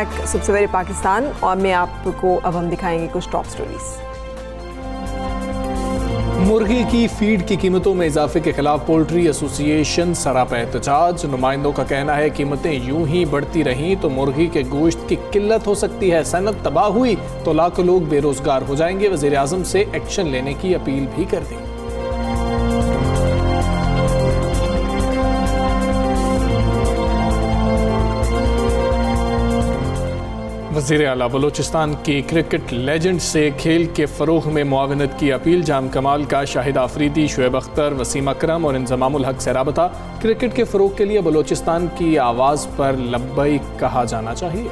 Back सबसे पहले पाकिस्तान और मैं आपको अब हम दिखाएंगे कुछ टॉप स्टोरीज। मुर्गी की फीड की कीमतों में इजाफे के खिलाफ पोल्ट्री एसोसिएशन सरापा एहतजाज। नुमाइंदों का कहना है कीमतें यूं ही बढ़ती रहीं तो मुर्गी के गोश्त की किल्लत हो सकती है, सनत तबाह हुई तो लाखों लोग बेरोजगार हो जाएंगे। वजीर आजम से एक्शन लेने की अपील भी कर दी। वज़ीर आला बलोचिस्तान की क्रिकेट लेजेंड से खेल के फ़रोग़ में मुआवनत की अपील। जाम कमाल का शाहिद आफरीदी, शुएब अख्तर, वसीम अकरम और इंज़मामुल हक से राबता। क्रिकेट के फ़रोग़ के लिए बलोचिस्तान की आवाज़ पर लब्बैक कहा जाना चाहिए।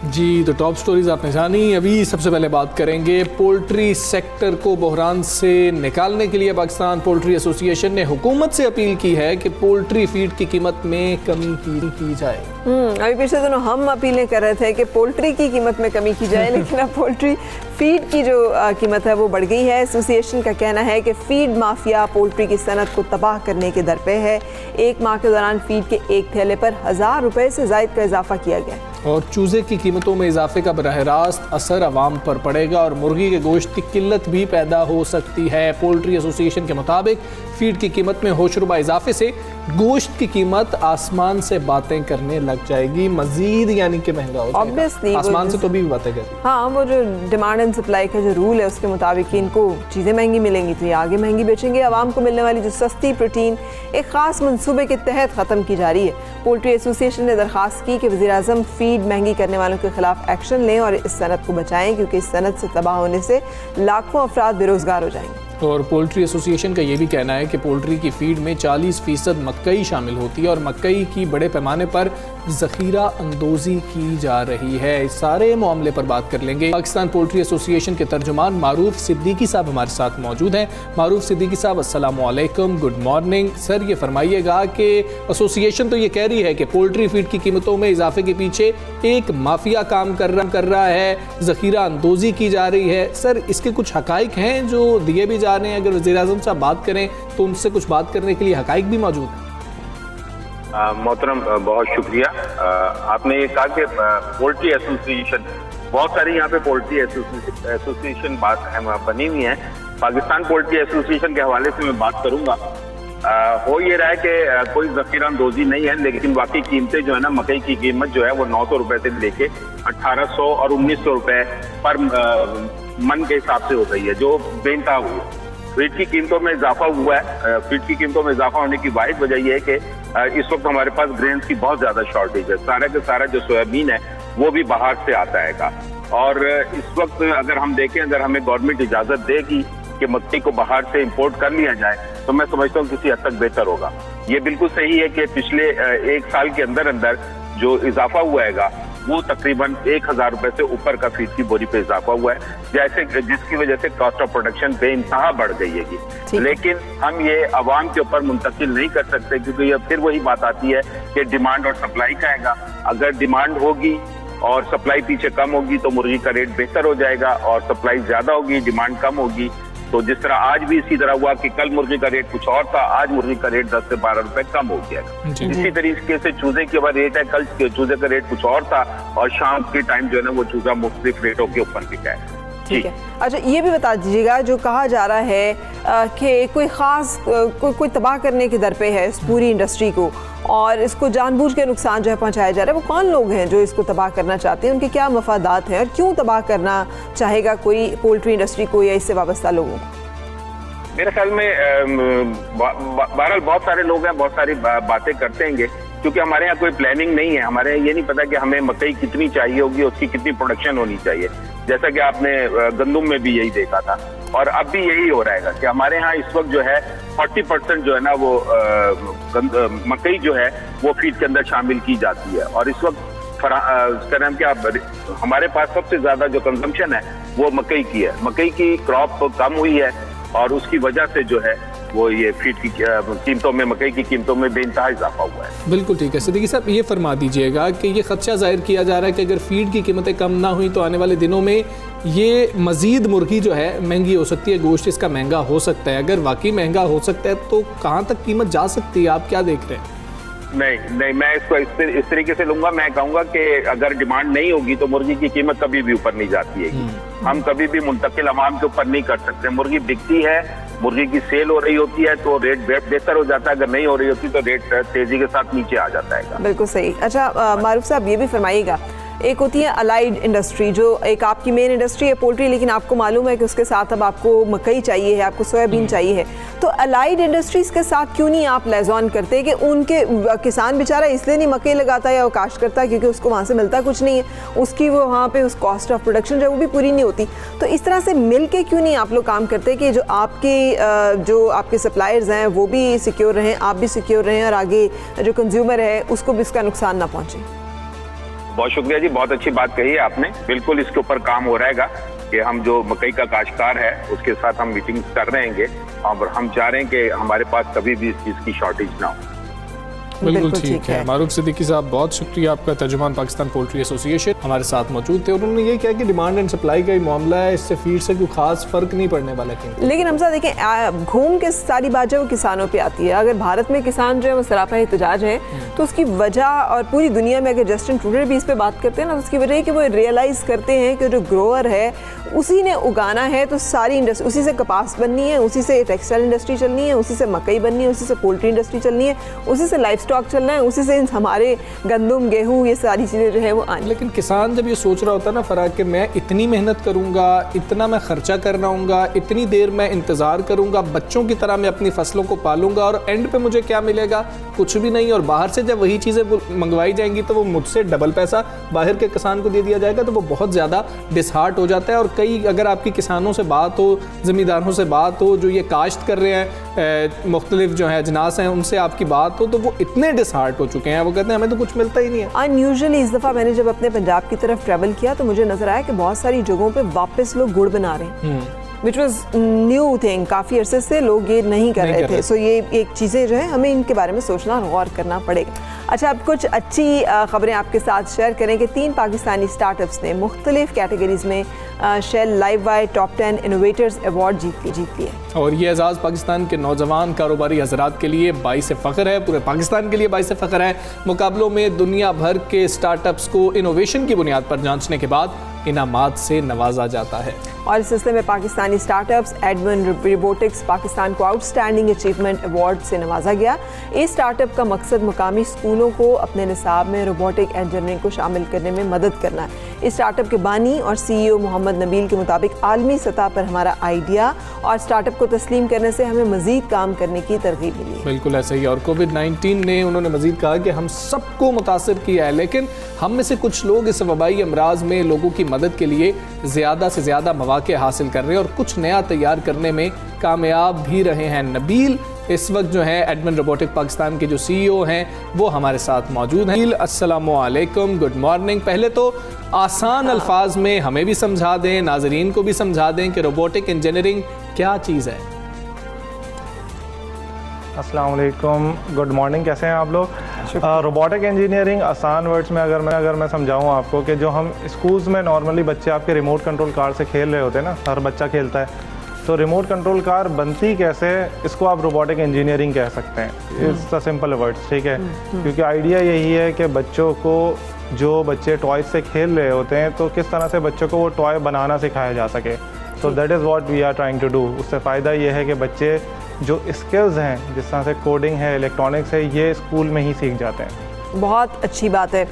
जी तो टॉप स्टोरीज आपने जानी। अभी सबसे पहले बात करेंगे पोल्ट्री सेक्टर को बहरान से निकालने के लिए पाकिस्तान पोल्ट्री एसोसिएशन ने हुकूमत से अपील की है कि पोल्ट्री फीड की कीमत में कमी की जाए। अभी पिछले दिनों हम अपीलें कर रहे थे कि पोल्ट्री की कीमत में कमी की जाए, लेकिन अब पोल्ट्री फीड की जो कीमत है वो बढ़ गई है। एसोसिएशन का कहना है कि फीड माफिया पोल्ट्री की सनत को तबाह करने के दर पे है। एक माह के दौरान फीड के एक थैले पर 1000 रुपये से ज़ायद का इजाफा किया गया और चूजे की कीमतों में इजाफे का बराह रास्त असर अवाम पर पड़ेगा और मुर्गी के गोश्त की किल्लत भी पैदा हो सकती है। पोल्ट्री एसोसिएशन के मुताबिक फीड की कीमत में होशरुबा इजाफे से गोश्त की कीमत आसमान से बातें करने लग जाएगी, मजीद यानी कि महंगा हो जाएगा। आसमान से तो भी बातें करें। हाँ, वो जो डिमांड एंड सप्लाई का जो रूल है उसके मुताबिक इनको चीज़ें महंगी मिलेंगी तो ये आगे महंगी बेचेंगे। आवाम को मिलने वाली जो सस्ती प्रोटीन एक ख़ास मनसूबे के तहत ख़त्म की जा रही है। पोल्ट्री एसोसिएशन ने दरख्वास्त की कि वज़ीर आज़म फीड महंगी करने वालों के खिलाफ एक्शन लें और इस सनत को बचाएं, क्योंकि इस सनत से तबाह होने से लाखों अफराद बेरोजगार हो जाएंगे। और पोल्ट्री एसोसिएशन का ये भी कहना है कि पोल्ट्री की फीड में 40% मकई शामिल होती है और मकई की बड़े पैमाने पर ज़ख़ीरा अंदोज़ी की जा रही है। इस सारे मामले पर बात कर लेंगे। पाकिस्तान पोल्ट्री एसोसिएशन के तर्जुमान मारूफ सिद्दीकी साहब हमारे साथ मौजूद हैं। मारूफ सिद्दीकी साहब, अस्सलामु अलैकुम, गुड मॉर्निंग। सर, ये फरमाइएगा कि एसोसिएशन तो ये कह रही है कि पोल्ट्री फीड की कीमतों में इजाफे के पीछे एक माफिया काम कर रहा है, ज़ख़ीरा अंदोज़ी की जा रही है। सर, इसके कुछ हक़ाइक़ हैं जो दिए भी जा रहे हैं? अगर वज़ीर आज़म साहब बात करें तो उनसे कुछ बात करने के लिए हक़ाइक़ भी मौजूद हैं। मोहतरम, बहुत शुक्रिया। आपने ये कहा कि पोल्ट्री एसोसिएशन, बहुत सारी यहाँ पे पोल्ट्री एसोसिएशन बनी हुई है। पाकिस्तान पोल्ट्री एसोसिएशन के हवाले से मैं बात करूंगा। हो ये रहा है कि कोई ज़ख़ीरा अंदोज़ी नहीं है, लेकिन बाकी कीमतें जो है ना, मकई की कीमत जो है वो 900 रुपये से लेके 1800 और 1900 रुपये पर मन के हिसाब से हो गई है, जो बेनता हुई है। फीड की कीमतों में इजाफा हुआ है। फीड की कीमतों में इजाफा होने की वाहिद वजह यह है कि इस वक्त हमारे पास ग्रेन्स की बहुत ज्यादा शॉर्टेज है। सारा का सारा जो सोयाबीन है वो भी बाहर से आता है और इस वक्त अगर हम देखें, अगर हमें गवर्नमेंट इजाजत देगी कि मक्की को बाहर से इंपोर्ट कर लिया जाए तो मैं समझता हूँ किसी हद तक बेहतर होगा। ये बिल्कुल सही है कि पिछले एक साल के अंदर अंदर जो इजाफा हुआ है वो तकरीबन 1000 रुपए से ऊपर का फीड की बोरी पे इजाफा हुआ है, जिसकी वजह से कॉस्ट ऑफ प्रोडक्शन बेइंतहा बढ़ गई है। लेकिन हम ये अवाम के ऊपर मुंतकिल नहीं कर सकते, क्योंकि ये फिर वही बात आती है कि डिमांड और सप्लाई का आएगा। अगर डिमांड होगी और सप्लाई पीछे कम होगी तो मुर्गी का रेट बेहतर हो जाएगा, और सप्लाई ज्यादा होगी, डिमांड कम होगी तो जिस तरह आज भी इसी तरह हुआ कि कल मुर्गी का रेट कुछ और था, आज मुर्गी का रेट 10 से 12 रुपए कम हो गया। इसी तरीके से चूजे के बाद रेट है, कल चूजे का रेट कुछ और था और शाम के टाइम जो है ना वो चूजा मुख्तलिफ रेटों के ऊपर बिका है। ठीक है। अच्छा, ये भी बता दीजिएगा, जो कहा जा रहा है कि कोई ख़ास कोई तबाह करने के दर पे है इस पूरी इंडस्ट्री को और इसको जानबूझ के नुकसान जो है पहुंचाया जा रहा है, वो कौन लोग हैं जो इसको तबाह करना चाहते हैं? उनके क्या मफादात हैं और क्यों तबाह करना चाहेगा कोई पोल्ट्री इंडस्ट्री को या इससे वाबस्ता लोगों को? मेरे ख्याल में बहरहाल बहुत सारे लोग हैं, बहुत सारी बातें करते हैं, क्योंकि हमारे यहाँ कोई प्लानिंग नहीं है। हमारे यहाँ ये नहीं पता कि हमें मकई कितनी चाहिए होगी, उसकी कितनी प्रोडक्शन होनी चाहिए। जैसा कि आपने गंदुम में भी यही देखा था और अब भी यही हो रहा है कि हमारे यहाँ इस वक्त जो है 40% जो है ना वो मकई जो है वो फीड के अंदर शामिल की जाती है। और इस वक्त हमारे पास सबसे ज्यादा जो कंजम्पशन है वो मकई की है। मकई की क्रॉप कम हुई है और उसकी वजह से जो है वो ये फीड की कीमतों में, मकई की कीमतों में बेइंतहा इजाफा हुआ है। बिल्कुल ठीक है। सिद्दीकी साहब, ये फरमा दीजिएगा कि ये खदशा जाहिर किया जा रहा है कि अगर फीड की कीमतें कम ना हुई तो आने वाले दिनों में ये मज़ीद मुर्गी जो है महंगी हो सकती है, गोश्त इसका महंगा हो सकता है। अगर वाकई महंगा हो सकता है तो कहाँ तक कीमत जा सकती है, आप क्या देख रहे हैं? नहीं, मैं इसको इस तरीके से लूंगा। मैं कहूंगा कि अगर डिमांड नहीं होगी तो मुर्गी की कीमत कभी भी ऊपर नहीं जाती है। हम कभी भी मुंतकिल अवाम के ऊपर नहीं कर सकते। मुर्गी बिकती है, मुर्गी की सेल हो रही होती है तो रेट बेहतर हो जाता है, अगर नहीं हो रही होती तो रेट तेजी के साथ नीचे आ जाता है। बिल्कुल सही। अच्छा मारूफ साहब, ये भी फरमाइएगा, एक होती है अलाइड इंडस्ट्री, जो एक आपकी मेन इंडस्ट्री है पोल्ट्री, लेकिन आपको मालूम है कि उसके साथ अब आपको मकई चाहिए है, आपको सोयाबीन चाहिए है, तो अलाइड इंडस्ट्रीज़ के साथ क्यों नहीं आप लेज़ॉन करते कि उनके किसान बेचारा इसलिए नहीं मकई लगाता या वो काश्त करता क्योंकि उसको वहाँ से मिलता कुछ नहीं है, उसकी वो वहाँ पे उस कॉस्ट ऑफ प्रोडक्शन जो है वो भी पूरी नहीं होती। तो इस तरह से मिल के क्यों नहीं आप लोग काम करते कि जो आपके सप्लायर्स हैं वो भी सिक्योर रहें, आप भी सिक्योर रहें और आगे जो कंज्यूमर है उसको भी इसका नुकसान ना पहुँचे? बहुत शुक्रिया जी, बहुत अच्छी बात कही है आपने। बिल्कुल इसके ऊपर काम हो रहेगा कि हम जो मकई का काश्तकार है उसके साथ हम मीटिंग्स कर रहेंगे और हम चाह रहे हैं कि हमारे पास कभी भी इस चीज़ की शॉर्टेज ना हो। बिल्कुल ठीक है। मारूफ सिद्दीकी साहब, बहुत शुक्रिया आपका। तर्जुमान पाकिस्तान पोल्ट्री एसोसिएशन हमारे साथ मौजूद थे और उन्होंने ये कहा कि डिमांड एंड सप्लाई का ही मामला है, इससे फीड से कोई खास फर्क नहीं पड़ने वाला। लेकिन हम साथ देखें, घूम के सारी बात जो किसानों पे आती है। अगर भारत में किसान जो है वो सरापा एहतजाज है तो उसकी वजह, और पूरी दुनिया में अगर जस्टिन ट्रूडो भी इस पे बात करते हैं ना, तो उसकी वजह है कि वो रियलाइज़ करते हैं कि जो ग्रोअर है उसी ने उगाना है, तो सारी इंडस्ट्री उसी से कपास बननी है, उसी से टेक्सटाइल इंडस्ट्री चलनी है, उसी से मकई बननी है, उसी से पोल्ट्री इंडस्ट्री चलनी है, उसी से लाइफ स्टॉक चलना है, उसी से हमारे गंदम, गेहूँ, ये सारी चीज़ें जो है वो आनी। लेकिन किसान जब ये सोच रहा होता है ना फराग कि मैं इतनी मेहनत करूँगा, इतना मैं खर्चा कर रहा हूँगा, इतनी देर मैं इंतज़ार करूँगा, बच्चों की तरह मैं अपनी फसलों को पालूंगा और एंड पे मुझे क्या मिलेगा? कुछ भी नहीं। और बाहर से जब वही चीज़ें मंगवाई जाएंगी तो वो मुझसे डबल पैसा बाहर के किसान को दे दिया जाएगा, तो वो बहुत ज़्यादा डिसहार्ट हो जाता है। और कई अगर आपकी किसानों से बात हो, ज़मींदारों से बात हो जो ये काश्त कर रहे हैं, मुख्तलिफ जो है अजनास हैं, उनसे आपकी बात हो तो वो इतने डिसहार्ट हो चुके हैं, वो कहते हैं हमें तो कुछ मिलता ही नहीं है। अनयूजुअली इस दफ़ा मैंने जब अपने पंजाब की तरफ ट्रैवल किया तो मुझे नज़र आया कि बहुत सारी जगहों पे वापस लोग गुड़ बना रहे हैं, विच वॉज न्यू थिंग। काफ़ी अरसे से लोग ये नहीं कर रहे थे। सो ये एक चीज़ें जो है हमें इनके बारे में सोचना और गौर करना पड़ेगा। अच्छा, अब कुछ अच्छी खबरें आपके साथ शेयर करें कि 3 पाकिस्तानी स्टार्टअप्स ने मुख्तलिफ कैटेगरीज में Shell livewire top 10 innovators award जीत लिया। और ये एजाज़ पाकिस्तान के नौजवान कारोबारी हजरात के लिए बाइस फ़ख्र है, पूरे पाकिस्तान के लिए बाइस फ़ख्र है। मुकाबलों में दुनिया भर के स्टार्टअप्स को इनोवेशन की बुनियाद पर जांचने के बाद इनामात से नवाजा जाता है। और इस सिलसिले में Pakistani startups Edmund robotics Pakistan को आउटस्टैंडिंग अचीवमेंट अवार्ड से नवाजा गया। इस स्टार्टअप का मकसद मुकामी स्कूलों को अपने निसाब में रोबोटिक इंजीनियरिंग को शामिल करने में मदद करना है। इस स्टार्टअप के बानी और CEO मोहम्मद नबील के मुताबिक आलमी सतह पर हमारा आइडिया और स्टार्टअप को तस्लीम करने से हमें मजीद काम करने की तरगीब मिली है। बिल्कुल ऐसे ही। और कोविड-19 ने उन्होंने मजीद कहा कि हम सबको मुतासर किया है, लेकिन हम में से कुछ लोग इस वबाई अमराज में लोगों की मदद के लिए ज़्यादा से ज़्यादा मौके हासिल कर रहे हैं और कुछ नया तैयार करने में कामयाब भी रहे हैं। नबील इस वक्त जो है एडमन रोबोटिक पाकिस्तान के जो CEO हैं वो हमारे साथ मौजूद हैं। अस्सलामु अलैकुम, गुड मॉर्निंग। पहले तो आसान अल्फाज में हमें भी समझा दें, नाजरीन को भी समझा दें कि रोबोटिक इंजीनियरिंग क्या चीज़ है। अस्सलाम वालेकुम, गुड मॉर्निंग, कैसे हैं आप लोग? रोबोटिक इंजीनियरिंग आसान वर्ड्स में अगर मैं समझाऊं आपको कि जो हम स्कूल्स में नॉर्मली बच्चे आपके रिमोट कंट्रोल कार से खेल रहे होते हैं ना, हर बच्चा खेलता है, तो रिमोट कंट्रोल कार बनती कैसे, इसको आप रोबोटिक इंजीनियरिंग कह सकते हैं। इट्स अ सिंपल वर्ड्स, ठीक है? क्योंकि आइडिया यही है कि बच्चों को, जो बच्चे टॉयज से खेल रहे होते हैं, तो किस तरह से बच्चों को वो टॉय बनाना सिखाया जा सके। तो that is what we are trying to do. उससे फ़ायदा ये है कि बच्चे जो स्किल्स हैं, जिस तरह से कोडिंग है, इलेक्ट्रॉनिक्स है, ये स्कूल में ही सीख जाते हैं। बहुत अच्छी बात है।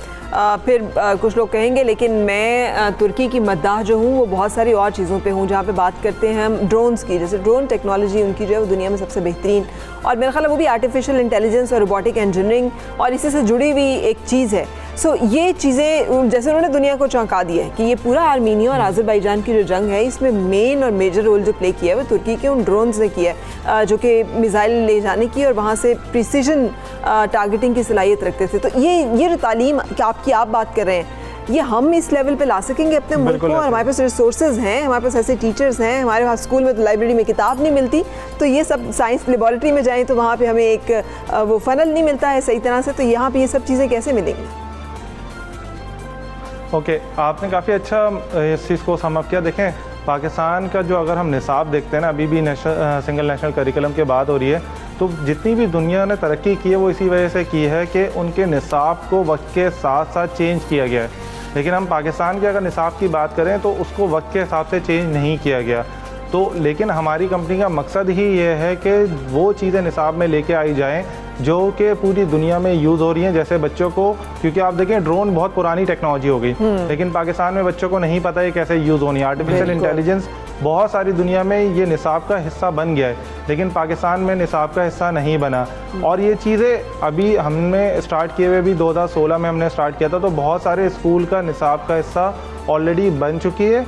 फिर कुछ लोग कहेंगे लेकिन मैं तुर्की की मद्दाह जो हूँ वो बहुत सारी और चीज़ों पे हूँ, जहाँ पे बात करते हैं हम ड्रोन्स की, जैसे ड्रोन टेक्नोलॉजी उनकी जो है वो दुनिया में सबसे बेहतरीन, और मेरा ख्याल है वो भी आर्टिफिशियल इंटेलिजेंस और रोबोटिक इंजीनियरिंग और इसी से जुड़ी हुई एक चीज़ है। सो ये चीज़ें जैसे उन्होंने दुनिया को चौंका दिया है कि ये पूरा आर्मीनिया और आज़रबाईजान की जो जंग है इसमें मेन और मेजर रोल जो प्ले किया है वो तुर्की के उन ड्रोन्स ने किया है, जो कि मिसाइल ले जाने की और वहाँ से प्रिसीजन टारगेटिंग की सलाहियत रखते थे। तो ये जो तालीम आप बात कर रहे हैं, ये हम इस लेवल पे ला सकेंगे अपने मुल्क को? और हमारे पास रिसोर्सेज हैं, हमारे पास ऐसे टीचर्स हैं, हमारे पास स्कूल में तो लाइब्रेरी में किताब नहीं मिलती, तो ये सब साइंस लेबॉरेटरी में जाएँ तो वहाँ पर हमें एक वो फनल नहीं मिलता है सही तरह से, तो यहाँ पर ये सब चीज़ें कैसे मिलेंगी? ओके, आपने काफ़ी अच्छा इस चीज़ को सम अप किया। देखें, पाकिस्तान का जो अगर हम निसाब देखते हैं ना, अभी भी सिंगल नेशनल करिकुलम की बात हो रही है, तो जितनी भी दुनिया ने तरक्की की है वो इसी वजह से की है कि उनके निसाब को वक्त के साथ साथ चेंज किया गया है। लेकिन हम पाकिस्तान के अगर निसाब की बात करें तो उसको वक्त के हिसाब से चेंज नहीं किया गया। तो लेकिन हमारी कंपनी का मकसद ही ये है कि वो चीज़ें निसाब में लेके आई जाएँ जो कि पूरी दुनिया में यूज़ हो रही हैं। जैसे बच्चों को, क्योंकि आप देखें ड्रोन बहुत पुरानी टेक्नोलॉजी हो गई, लेकिन पाकिस्तान में बच्चों को नहीं पता है कैसे यूज़ होनी है। आर्टिफिशियल इंटेलिजेंस बहुत सारी दुनिया में ये निसाब का हिस्सा बन गया है, लेकिन पाकिस्तान में निसाब का हिस्सा नहीं बना। और ये चीज़ें अभी हमने स्टार्ट किए हुए भी 2016 में हमने स्टार्ट किया था, तो बहुत सारे स्कूल का निसाब का हिस्सा ऑलरेडी बन चुकी है।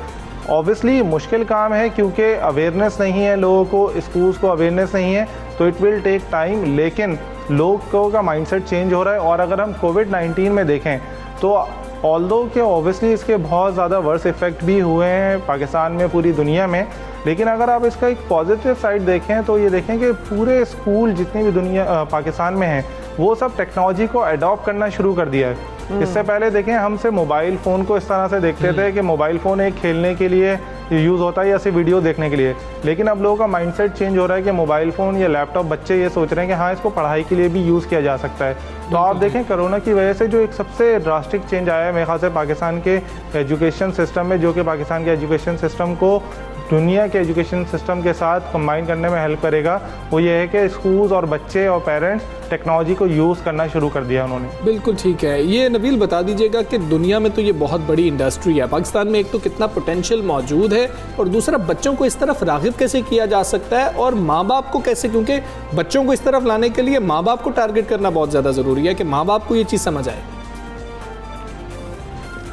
ऑब्वियसली मुश्किल काम है क्योंकि अवेयरनेस नहीं है लोगों को, स्कूल्स को अवेयरनेस नहीं है, तो इट विल टेक टाइम, लेकिन लोगों का माइंडसेट चेंज हो रहा है। और अगर हम कोविड-19 में देखें तो ऑल्दो कि ऑब्वियसली इसके बहुत ज़्यादा वर्स इफ़ेक्ट भी हुए हैं पाकिस्तान में, पूरी दुनिया में, लेकिन अगर आप इसका एक पॉजिटिव साइड देखें तो ये देखें कि पूरे स्कूल जितनी भी दुनिया पाकिस्तान में हैं वो सब टेक्नोलॉजी को अडॉप्ट करना शुरू कर दिया है। इससे पहले देखें हम सिर्फ मोबाइल फ़ोन को इस तरह से देखते थे कि मोबाइल फ़ोन एक खेलने के लिए यूज़ होता है या सिर्फ वीडियो देखने के लिए, लेकिन अब लोगों का माइंडसेट चेंज हो रहा है कि मोबाइल फ़ोन या लैपटॉप, बच्चे ये सोच रहे हैं कि हाँ इसको पढ़ाई के लिए भी यूज़ किया जा सकता है। तो आप देखें कोरोना की वजह से जो एक सबसे ड्रास्टिक चेंज आया है मेरे ख्याल से पाकिस्तान के एजुकेशन सिस्टम में, जो कि पाकिस्तान के एजुकेशन सिस्टम को दुनिया के एजुकेशन सिस्टम के साथ कंबाइन करने में हेल्प करेगा, वो ये है कि स्कूल्स और बच्चे और पेरेंट्स टेक्नोलॉजी को यूज़ करना शुरू कर दिया उन्होंने। बिल्कुल ठीक है। ये नबील बता दीजिएगा कि दुनिया में तो ये बहुत बड़ी इंडस्ट्री है, पाकिस्तान में एक तो कितना पोटेंशियल मौजूद है और दूसरा बच्चों को इस तरफ राग़िब कैसे किया जा सकता है और माँ बाप को कैसे, क्योंकि बच्चों को इस तरफ लाने के लिए माँ बाप को टारगेट करना बहुत ज़्यादा ज़रूरी है कि माँ बाप को ये चीज़ समझ आए।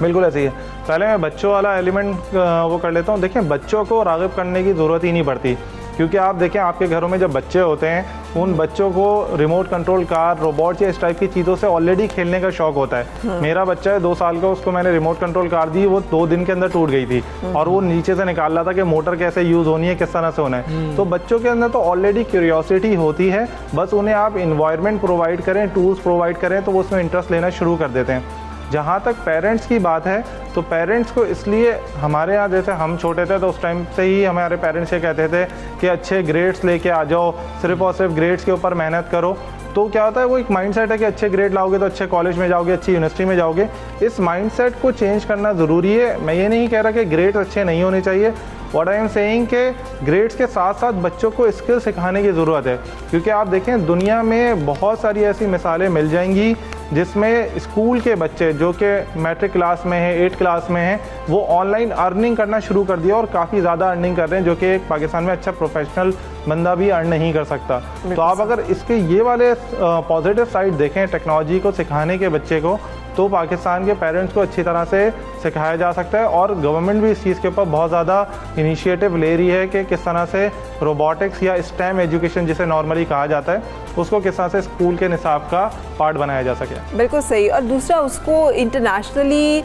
बिल्कुल ऐसे ही है। पहले मैं बच्चों वाला एलिमेंट वो कर लेता हूँ। देखें, बच्चों को राग़िब करने की ज़रूरत ही नहीं पड़ती, क्योंकि आप देखें आपके घरों में जब बच्चे होते हैं उन बच्चों को रिमोट कंट्रोल कार, रोबोट या इस टाइप की चीज़ों से ऑलरेडी खेलने का शौक होता है। मेरा बच्चा है 2 साल का, उसको मैंने रिमोट कंट्रोल कार दी, वो 2 दिन के अंदर टूट गई थी और वो नीचे से निकाल रहा था कि मोटर कैसे यूज़ होनी है, किस तरह से होना है। तो बच्चों के अंदर तो ऑलरेडी क्यूरियोसिटी होती है, बस उन्हें आप इन्वायरमेंट प्रोवाइड करें, टूल्स प्रोवाइड करें तो वो उसमें इंटरेस्ट लेना शुरू कर देते हैं। जहाँ तक पेरेंट्स की बात है तो पेरेंट्स को इसलिए, हमारे यहाँ जैसे हम छोटे थे तो उस टाइम से ही हमारे पेरेंट्स ये कहते थे कि अच्छे ग्रेड्स लेके आ जाओ, सिर्फ और सिर्फ ग्रेड्स के ऊपर मेहनत करो। तो क्या होता है, वो एक माइंडसेट है कि अच्छे ग्रेड लाओगे तो अच्छे कॉलेज में जाओगे, अच्छी यूनिवर्सिटी में जाओगे। इस माइंडसेट को चेंज करना ज़रूरी है। मैं ये नहीं कह रहा कि ग्रेड्स अच्छे नहीं होने चाहिए, व्हाट आई एम सेइंग कि ग्रेड्स के साथ साथ बच्चों को स्किल सिखाने की ज़रूरत है, क्योंकि आप देखें दुनिया में बहुत सारी ऐसी मिसालें मिल जाएंगी जिसमें स्कूल के बच्चे जो कि मैट्रिक क्लास में हैं, 8th क्लास में हैं, वो ऑनलाइन अर्निंग करना शुरू कर दिया और काफ़ी ज़्यादा अर्निंग कर रहे हैं, जो कि एक पाकिस्तान में अच्छा प्रोफेशनल बंदा भी अर्न नहीं कर सकता। तो आप अगर इसके ये वाले पॉजिटिव साइड देखें टेक्नोलॉजी को सिखाने के बच्चे को, तो पाकिस्तान के पेरेंट्स को अच्छी तरह से सिखाया जा सकता है और गवर्नमेंट भी इस चीज़ के ऊपर बहुत ज़्यादा इनिशिएटिव ले रही है कि किस तरह से रोबोटिक्स या स्टेम एजुकेशन जिसे नॉर्मली कहा जाता है उसको किस तरह से स्कूल के निसाब का पार्ट बनाया जा सके। बिल्कुल सही। और दूसरा, उसको इंटरनेशनली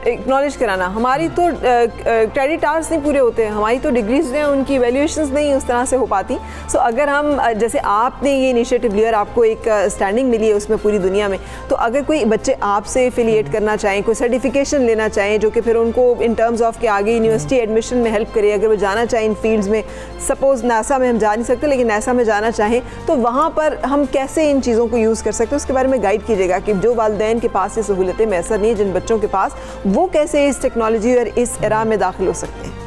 एक्नॉलेज कराना। हमारी तो क्रेडिट आवर्स नहीं पूरे होते हैं, हमारी तो डिग्रीज हैं, उनकी वैल्यूएशंस नहीं उस तरह से हो पाती। सो अगर हम, जैसे आपने ये इनिशिएटिव लिया, आपको एक स्टैंडिंग मिली है उसमें पूरी दुनिया में, तो अगर कोई बच्चे आपसे एफिलिएट करना चाहें, कोई सर्टिफिकेशन लेना चाहें जो कि फिर उनको इन टर्म्स ऑफ के आगे यूनिवर्सिटी एडमिशन में हेल्प करे, अगर वो जाना चाहें इन फील्ड्स में, सपोज नासा में हम जा नहीं सकते लेकिन नासा में जाना चाहें, तो वहाँ पर हम कैसे इन चीज़ों को यूज़ कर सकते हैं, उसके बारे में गाइड कीजिएगा कि जो वालिदैन के पास ये सहूलतें मैसर नहीं, जिन बच्चों के पास, वो कैसे इस टेक्नोलॉजी और इस एरा में दाखिल हो सकते हैं।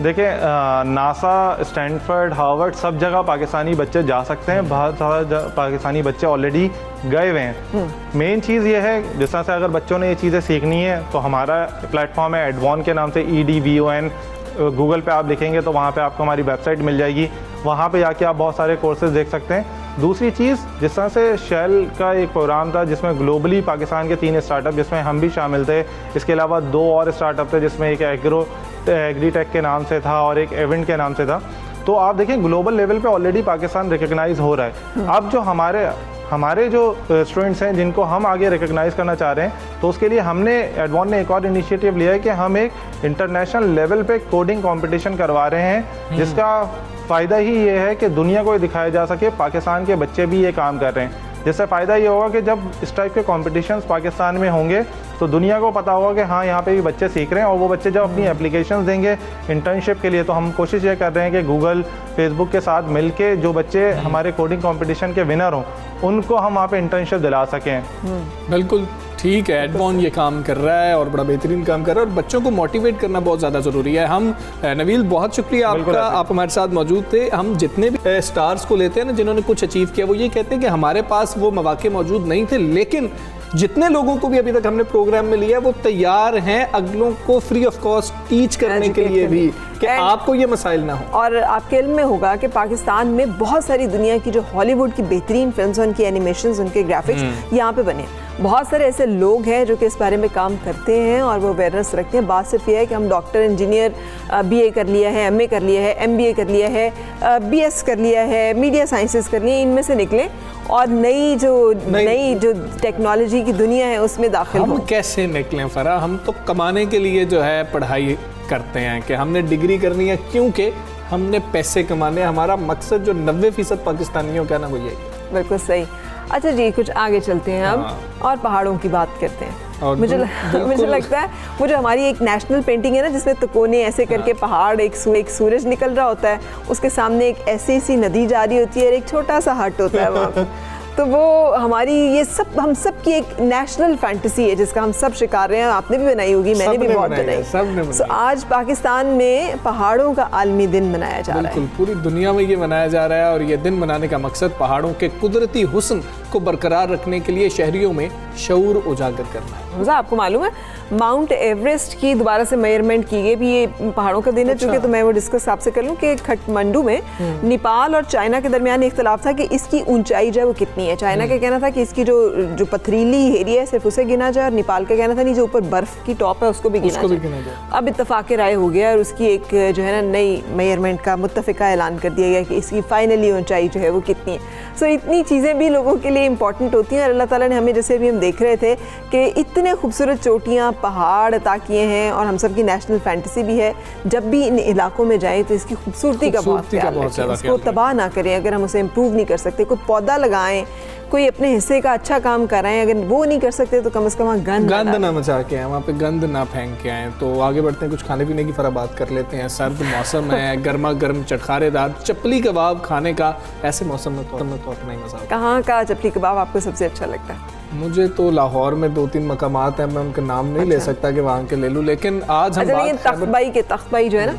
देखिए, नासा, स्टैनफोर्ड, हार्वर्ड, सब जगह पाकिस्तानी बच्चे जा सकते हैं। बहुत सारा पाकिस्तानी बच्चे ऑलरेडी गए हुए हैं। मेन चीज़ ये है, जिस तरह से अगर बच्चों ने ये चीज़ें सीखनी है तो हमारा प्लेटफॉर्म है एडवॉन के नाम से, EDVON। गूगल पे आप लिखेंगे तो वहाँ पे आपको हमारी वेबसाइट मिल जाएगी, वहाँ पे जाके आप बहुत सारे कोर्सेज देख सकते हैं। दूसरी चीज़, जिस तरह से शेल का एक प्रोग्राम था जिसमें ग्लोबली पाकिस्तान के 3 स्टार्टअप, जिसमें हम भी शामिल थे, इसके अलावा 2 और स्टार्टअप थे, जिसमें एक एग्रीटेक के नाम से था और एक इवेंट के नाम से था। तो आप देखें ग्लोबल लेवल पे ऑलरेडी पाकिस्तान रिकग्नाइज हो रहा है। अब जो हमारे हमारे जो स्टूडेंट्स हैं जिनको हम आगे रिकग्नाइज़ करना चाह रहे हैं, तो उसके लिए हमने एडवान ने एक और इनिशिएटिव लिया है कि हम एक इंटरनेशनल लेवल पे कोडिंग कंपटीशन करवा रहे हैं, जिसका फ़ायदा ही ये है कि दुनिया को दिखाया जा सके पाकिस्तान के बच्चे भी ये काम कर रहे हैं। जिससे फ़ायदा ये होगा कि जब इस टाइप के कॉम्पिटिशन्स पाकिस्तान में होंगे तो दुनिया को पता होगा कि हाँ यहाँ पे भी बच्चे सीख रहे हैं, और वो बच्चे जब अपनी एप्लीकेशंस देंगे इंटर्नशिप के लिए, तो हम कोशिश ये कर रहे हैं कि गूगल, फेसबुक के साथ मिलके जो बच्चे हमारे कोडिंग कंपटीशन के विनर हों उनको हम वहाँ पे इंटर्नशिप दिला सकें। बिल्कुल ठीक है, एडवान ये काम कर रहा है और बड़ा बेहतरीन काम कर रहा है, और बच्चों को मोटिवेट करना बहुत ज़्यादा ज़रूरी है। हम नबील बहुत शुक्रिया आपका, आप हमारे साथ मौजूद थे। हम जितने भी स्टार्स को लेते हैं ना जिन्होंने कुछ अचीव किया, वो ये कहते हैं कि हमारे पास वो मौके मौजूद नहीं थे, लेकिन जितने लोगों को भी अभी तक हमने प्रोग्राम में लिया वो तैयार हैं अगलों को फ्री ऑफ कॉस्ट टीच करने के लिए भी, कि आपको ये मसाइल ना हो। और आपके इल्म में होगा कि पाकिस्तान में बहुत सारी दुनिया की जो हॉलीवुड की बेहतरीन फिल्म्स, उनकी एनिमेशंस, उनके ग्राफिक्स यहाँ पे बने। बहुत सारे ऐसे लोग हैं जो कि इस बारे में काम करते हैं और वो अवेयरनेस रखते हैं। बात सिर्फ ये है कि हम डॉक्टर, इंजीनियर, BA कर लिया है, MA कर लिया है, MBA कर लिया है, BS कर लिया है, मीडिया साइंसेस कर लिया, इनमें से निकलें और नई जो टेक्नोलॉजी की दुनिया है उसमें दाखिल हम हो। कैसे निकलें फरा? हम तो कमाने के लिए जो है पढ़ाई करते हैं कि हमने डिग्री करनी है, क्योंकि हमने पैसे कमाने। हमारा मकसद जो 90% पाकिस्तानियों का ना वो यही है। बिल्कुल सही। अच्छा जी, कुछ आगे चलते हैं अब और पहाड़ों की बात करते हैं। और मुझे लगता है वो जो हमारी एक नेशनल पेंटिंग है ना, जिसमें तकोने ऐसे करके पहाड़, एक सूरज निकल रहा होता है, उसके सामने एक ऐसी सी नदी जा रही होती है और एक छोटा सा हट होता है वहाँ पे। तो वो हमारी ये सब, हम सब की एक नेशनल फैंटेसी है जिसका हम सब शिकार रहे हैं। आपने भी बनाई होगी, मैंने भी बहुत बनाई। तो आज पाकिस्तान में पहाड़ों का आलमी दिन मनाया जा रहा है। पूरी दुनिया में ये मनाया जा रहा है, और ये दिन मनाने का मकसद पहाड़ों के कुदरती हुस्न को बरकरार रखने के लिए शहरियों में शऊर उजागर करना है। आपको मालूम है माउंट एवरेस्ट की दोबारा से मेजरमेंट की गई, भी ये पहाड़ों का दिन है। चूंकि तो मैं वो डिस्कस आपसे कर लूँ कि काठमांडू में नेपाल और चाइना के दरमियान इख्तलाफ था कि इसकी ऊंचाई जो है वो कितनी है। चाइना का कहना था कि इसकी जो पथरीली एरिया है सिर्फ उसे गिना जाए, और नेपाल का कहना था नहीं, जो ऊपर बर्फ की टॉप है उसको भी गिना जाए। अब इत्तफाक राय हो गया और उसकी एक जो है ना नई मेजरमेंट का मुत्तफिका ऐलान कर दिया गया कि इसकी फाइनली ऊंचाई जो है वो कितनी है। सो इतनी चीज़ें भी लोगों के लिए इंपॉर्टेंट होती हैं, और अल्लाह ताला ने हमें, जैसे भी हम देख रहे थे कि इतने खूबसूरत चोटियाँ, पहाड़ अता किए हैं, और हम सब की नेशनल फैंटेसी भी है जब भी इन इलाकों में जाएं तो इसकी खूबसूरती का बहुत ख्याल रखें, उसको तबाह ना करें। अगर हम उसे इम्प्रूव नहीं कर सकते, कोई पौधा लगाएं, कोई अपने हिस्से का अच्छा काम कर रहे हैं, अगर वो नहीं कर सकते तो कम से कम वहाँ गंद ना मचा के आए, वहाँ पे गंद ना फेंक के आए। तो आगे बढ़ते हैं, कुछ खाने पीने की फरा बात कर लेते हैं। सर्द मौसम है, गर्मा गर्म चटखारेदार चपली कबाब खाने का ऐसे मौसम में तो अपना ही मजा। कहाँ का चपली कबाब आपको सबसे अच्छा लगता है? मुझे तो लाहौर में 2-3 मकामात हैं, मैं उनके नाम नहीं ले सकता कि वहाँ के ले लूँ, लेकिन आज हम तख्तबाई जो है ना,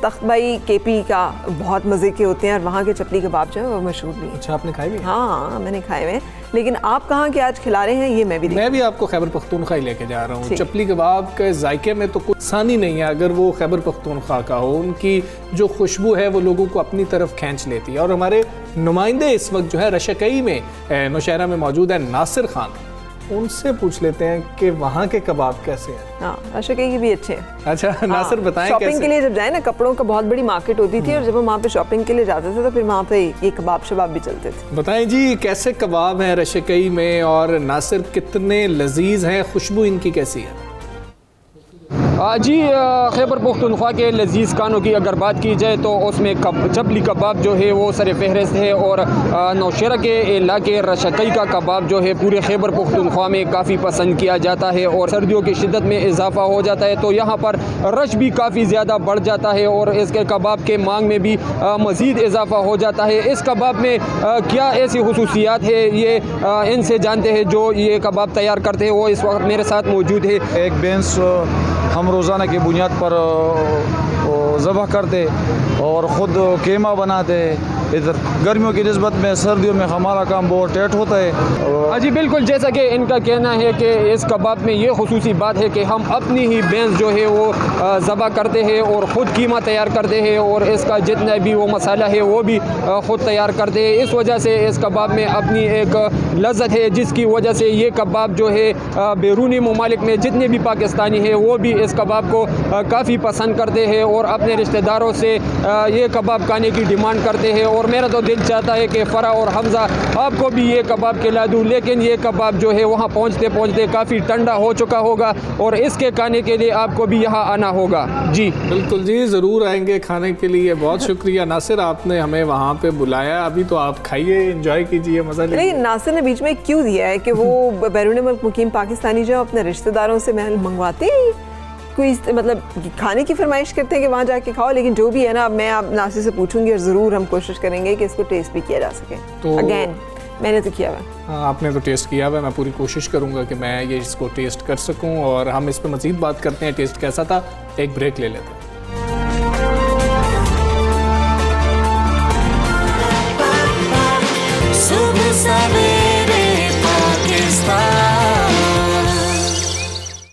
तख्तबाई KP का बहुत मज़े के होते हैं, और वहाँ के चपली कबाब जो है वो मशहूर भी है। अच्छा, आपने खाए भी? हाँ, मैंने खाए हुए हैं, लेकिन आप कहाँ के आज खिला रहे हैं ये मैं भी आपको खैबर पख्तूनख्वा ही लेके जा रहा हूँ। चपली कबाब के जायके में तो कुछ सानी नहीं है अगर वो खैबर पख्तूनख्वा का हो। उनकी जो खुशबू है वो लोगों को अपनी तरफ खींच लेती है। और हमारे नुमाइंदे इस वक्त जो है रशकई में, नौशहरा में मौजूद है नासिर खान, उनसे पूछ लेते हैं कि वहाँ के कबाब कैसे हैं। हाँ, रशकई की भी अच्छे हैं। अच्छा, नासिर बताएं कैसे? शॉपिंग के लिए जब जाए ना, कपड़ों का बहुत बड़ी मार्केट होती थी, और जब हम वहाँ पे शॉपिंग के लिए जाते थे तो फिर वहाँ पे ये कबाब शबाब भी चलते थे। बताएं जी, कैसे कबाब हैं रशकई में, और नासिर कितने लजीज हैं, खुशबू इनकी कैसी है? जी, खैबर पख्तूनख्वा के लजीज़ खानों की अगर बात की जाए तो उसमें चपली कबाब जो है वो सर फहरिस्त है, और नौशहरा के इलाके रशकई का कबाब जो है पूरे खैबर पख्तूनख्वा में काफ़ी पसंद किया जाता है, और सर्दियों की शिद्दत में इजाफा हो जाता है तो यहाँ पर रश भी काफ़ी ज़्यादा बढ़ जाता है, और इसके कबाब के मांग में भी मज़ीद इजाफा हो जाता है। इस कबाब में क्या ऐसी खुसूसियात है, ये इनसे जानते हैं जो ये कबाब तैयार करते हैं। वो इस वक्त मेरे साथ मौजूद है। एक बेंस हम रोज़ाना की बुनियाद पर ज़बह करते और ख़ुद कीमा बनाते। इधर गर्मियों की निस्बत में सर्दियों में हमारा काम बहुत टाइट होता है। जी बिल्कुल, जैसा कि इनका कहना है कि इस कबाब में ये खुसूसी बात है कि हम अपनी ही भैंस जो है वो ज़बह करते हैं और ख़ुद कीमा तैयार करते हैं, और इसका जितना भी वो मसाला है वो भी ख़ुद तैयार करते हैं। इस वजह से इस कबाब में अपनी एक लज्जत है, जिसकी वजह से ये कबाब जो है बैरूनी ममालिक में जितने भी पाकिस्तानी हैं वो भी इस कबाब को काफ़ी पसंद करते हैं, और अपने रिश्तेदारों से ये कबाब खाने की डिमांड करते हैं। और मेरा तो दिल चाहता है कि फ़रा और हमज़ा आपको भी ये कबाब खिला दूँ, लेकिन ये कबाब जो है वहाँ पहुँचते पहुँचते काफ़ी ठंडा हो चुका होगा और इसके खाने के लिए आपको भी यहाँ आना होगा। जी बिल्कुल जी, ज़रूर आएंगे खाने के लिए। बहुत शुक्रिया नासिर, आपने हमें वहाँ पे बुलाया। अभी तो आप खाइए, एंजॉय कीजिए, मज़ा लीजिए। लेकिन नासिर ने बीच में क्यों दिया है कि वो बैरून मुल्क मुकीम पाकिस्तानी जो अपने रिश्तेदारों से महल मंगवाते हैं, कोई मतलब खाने की फरमाइश करते हैं कि वहाँ जाके खाओ। लेकिन जो भी है ना, मैं आप नासिर से पूछूंगी और ज़रूर हम कोशिश करेंगे कि इसको टेस्ट भी किया जा सके। तो अगेन मैंने तो किया हुआ। हाँ, आपने तो टेस्ट किया हुआ है। मैं पूरी कोशिश करूँगा कि मैं ये इसको टेस्ट कर सकूँ और हम इस पर मज़ीद बात करते हैं टेस्ट कैसा था। एक ब्रेक ले लेते हैं।